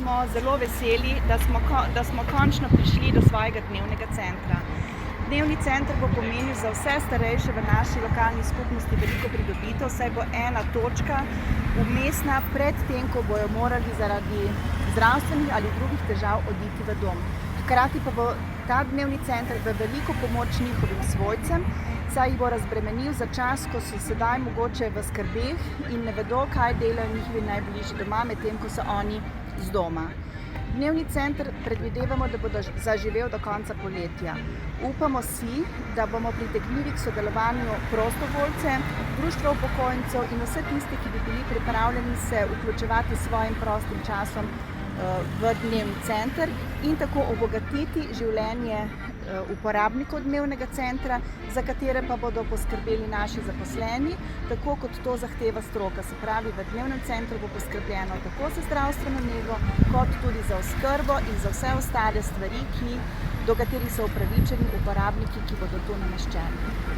smo zelo veseli, da smo končno prišli do svojega dnevnega centra. Dnevni center bo pomenil za vse starejše v naši lokalni skupnosti veliko pridobitev, saj bo ena točka vmesna pred tem, ko bojo morali zaradi zdravstvenih ali drugih težav oditi v dom. Hkrati pa bo ta dnevni center v veliko pomoč njihovim svojcem, saj jih bo razbremenil za čas, ko so sedaj mogoče v skrbeh in ne vedo, kaj delajo njihovi najbližji doma, medtem ko so oni z doma. Dnevni center predvidevamo, da bo zaživel do konca poletja. Upamo si, da bomo pritegnili k sodelovanju prostovoljce, društva upokojencev in vse tiste, ki bi bili pripravljeni se vključevati s svojim prostim časom v dnevni center in tako obogatiti življenje uporabnikov dnevnega centra, za katere pa bodo poskrbeli naši zaposleni, tako kot to zahteva stroka. Se pravi, v dnevnem centru bo poskrbljeno tako za zdravstveno nego, kot tudi za oskrbo in za vse ostale stvari, do katerih so upravičeni uporabniki, ki bodo tu nameščeni.